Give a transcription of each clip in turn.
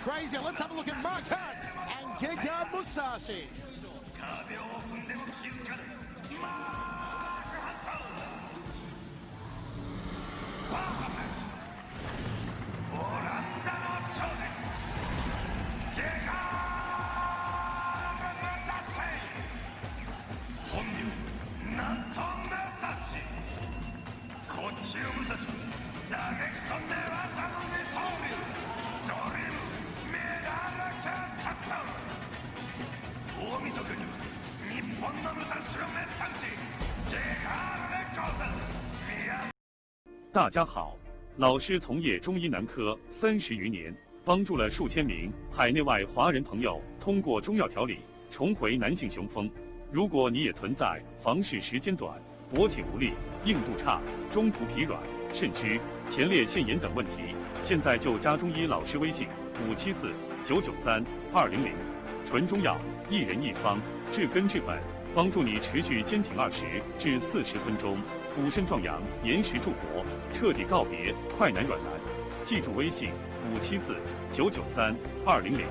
crazier. Let's have a look at Mark Hunt and Gegard Musashi.大家好，老师从业中医男科30余年，帮助了数千名海内外华人朋友通过中药调理重回男性雄风。如果你也存在房事时间短、勃起无力、硬度差、中途疲软、肾虚、前列腺炎等问题，现在就加中医老师微信574-993-200，纯中药，一人一方，治根治本，帮助你持续坚挺20至40分钟，补肾壮阳，延时助勃，彻底告别快男软男。记住微信574-993-200。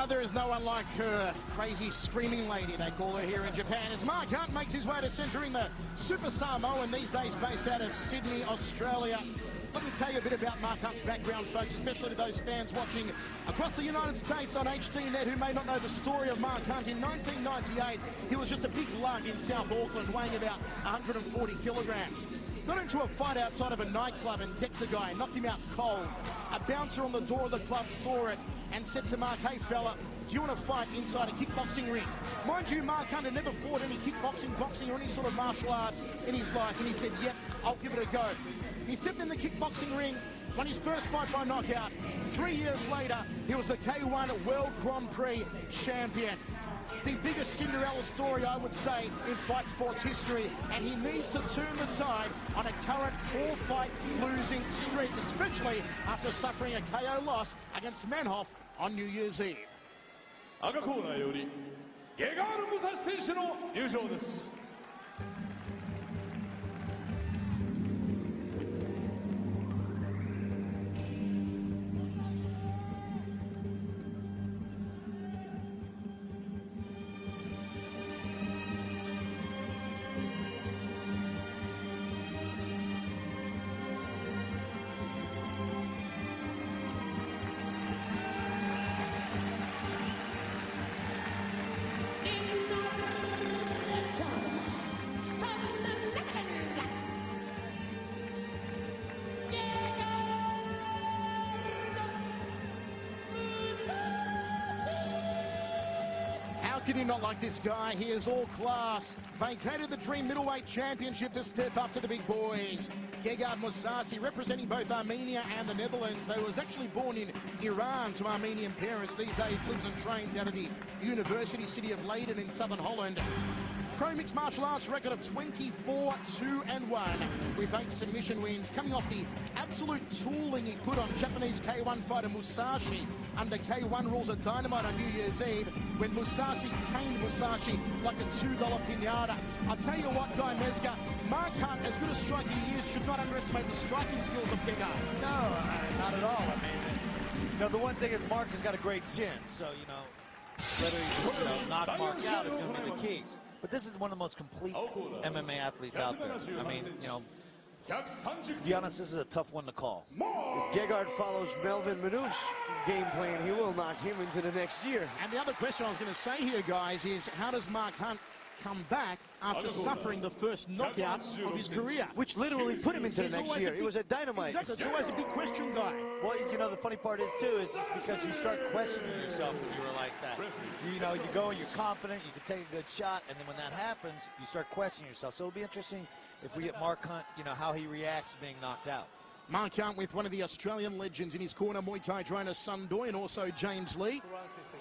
There is no one like her, crazy screaming lady they call her here in Japan, as Mark Hunt makes his way to centering the Super Samoan, these days based out of Sydney, Australia. Let me tell you a bit about Mark Hunt's background, folks, especially to those fans watching across the United States on HDNet who may not know the story of Mark Hunt. In 1998, he was just a big lug in South Auckland, weighing about 140 kilograms. Got into a fight outside of a nightclub and decked the guy, knocked him out cold. A bouncer on the door of the club saw it and said to Mark, "Hey fella, do you want to fight inside a kickboxing ring?" Mind you, Mark Hunt had never fought any kickboxing, boxing or any sort of martial arts in his life, and he said, "Yep, I'll give it a go." He stepped in the kickboxing ring, won his first fight by knockout. 3 years later, he was the K1 World Grand Prix champion. The biggest Cinderella story, I would say, in fight sports history, and he needs to turn the tide on a current 4-fight losing streak, especially after suffering a KO loss against Manhoff on New Year's Eve. 赤コーナーよりゲガール・ムサシ選手の入場です。How can you not like this guy? He is all class. Vacated the Dream Middleweight Championship to step up to the big boys. Gegard Musashi, representing both Armenia and the Netherlands. They was actually born in Iran to Armenian parents. These days lives and trains out of the university city of Leiden in southern Holland. Pro Mixed Martial Arts record of 24-2-1 with 8 submission wins, coming off the absolute tooling he put on Japanese K1 fighter Musashi under K1 rules of Dynamite on New Year's Eve, when Musashi caned Musashi like a $2 pinata. I'll tell you what, Guy Mezger, Mark Hunt, as good a striker he is, should not underestimate the striking skills of Gegard. No, not at all. I mean, you know, the one thing is Mark has got a great chin, so, you know, whether he knock Mark out is going to be the key. But this is one of the most complete MMA athletes out there. I mean, you know, to be honest, this is a tough one to call. If Gegard follows Melvin Manouch's game plan, he will knock him into the next year. And the other question I was going to say here, guys, is how does Mark Hunt come back after suffering the first knockout of his career. Which literally put him into the next year. It was a dynamite. Exactly, it's always a big question, guy. Well, you know, the funny part is, too, is it's because you start questioning yourself when you were like that. You know, you go and you're confident, you can take a good shot, and then when that happens, you start questioning yourself. So it'll be interesting if we get Mark Hunt, you know, how he reacts to being knocked out. Mark Hunt with one of the Australian legends in his corner, Muay Thai trainer Sundoy, and also James Lee.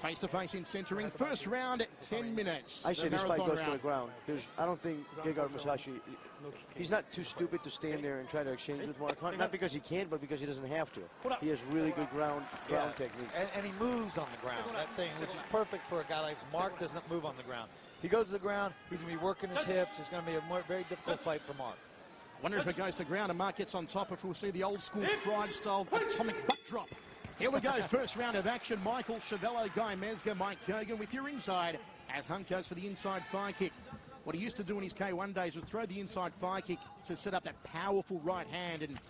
Face-to-face in centering. First round, 10 minutes. I say this fight goes round. to the ground. I don't think Gegard Mousasi, he's not too stupid to stand there and try to exchange with Mark Hunt. Not because he can't, but because he doesn't have to. He has really good ground technique. And he moves on the ground, that thing, which is perfect for a guy like Mark. Does not move on the ground. He goes to the ground, he's going to be working his hips. It's going to be a very difficult fight for Mark. Wonder if it goes to ground and Mark gets on top, if we'll see the old school Pride-style atomic butt drop. Here we go, first round of action. Michael Chevello, Guy Mezger, Mike Kogan with your inside as Hunt goes for the inside fire kick. What he used to do in his K1 days was throw the inside fire kick to set up that powerful right hand, and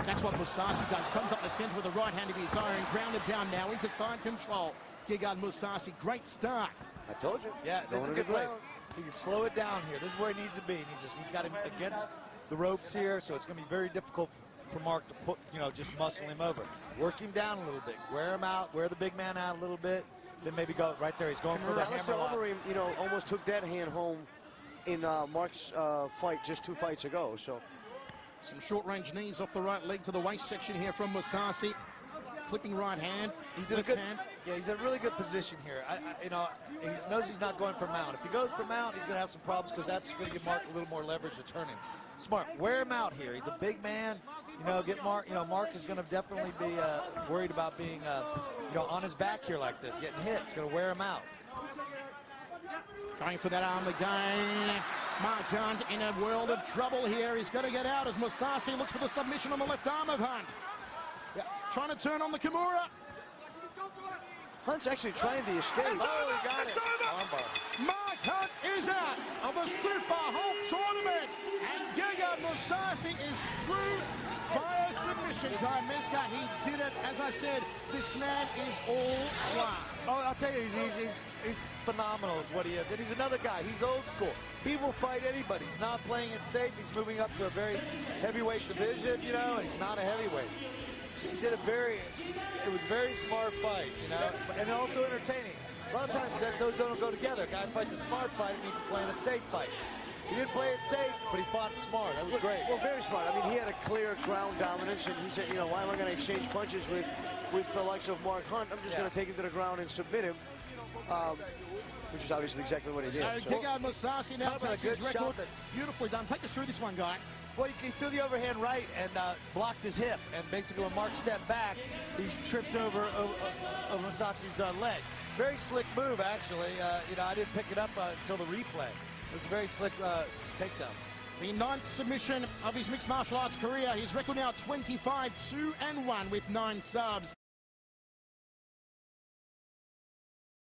that's what Mousasi does. Comes up the center with a right hand of his own, ground and pound now into side control. Gegard Mousasi, great start. I told you. Yeah, this is a good place. He can slow it down here. This is where he needs to be. He's got him against the ropes here, so it's going to be very difficult for Mark to put, you know, just muscle him over. Work him down a little bit. Wear him out. Wear the big man out a little bit. Then maybe go right there. He's going for the hammerlock. Overeem, you know, almost took that hand home in Mark's fight just 2 fights ago. So some short-range knees off the right leg to the waist section here from Mousasi. Clipping right hand. He's in a good hand. Yeah, he's in a really good position here. You know, he knows he's not going for mount. If he goes for mount, he's going to have some problems because that's going to give Mark a little more leverage to turn him. Smart. Wear him out here. He's a big man. You know, get Mark. You know, Mark is going to definitely be worried about being, you know, on his back here like this, getting hit. It's going to wear him out. Going for that arm again. Mark Hunt in a world of trouble here. He's got to get out as Mousasi looks for the submission on the left arm of Hunt. Yeah, trying to turn on the Kimura. Hunt's actually trying to escape. It's over. He got it. Mark Hunt is out of the Super Hulk tournament. And Gegard Mousasi is through by a submission. Guy Mezger, he did it. As I said, this man is all class. Oh, I'll tell you, he's phenomenal is what he is. And he's another guy. He's old school. He will fight anybody. He's not playing it safe. He's moving up to a very heavyweight division, you know, and he's not a heavyweight. He did it was a very smart fight, you know, and also entertaining. A lot of times those don't go together. A guy fights a smart fight, it means he's playing a safe fight. He didn't play it safe, but he fought smart. That was great. Well, very smart. I mean, he had a clear ground dominance, and he said, you know, why am I going to exchange punches with the likes of Mark Hunt? I'm just going to take him to the ground and submit him, which is obviously exactly what he did. So Gegard Mousasi now takes his record. Beautifully done. Take us through this one, Guy. Well, he threw the overhand right and blocked his hip. And basically, when Mark stepped back, he tripped over Mousasi's leg. Very slick move, actually. You know, I didn't pick it up until the replay. It was a very slick takedown. The 9th submission of his mixed martial arts career. His record now 25-2-1 with 9 subs.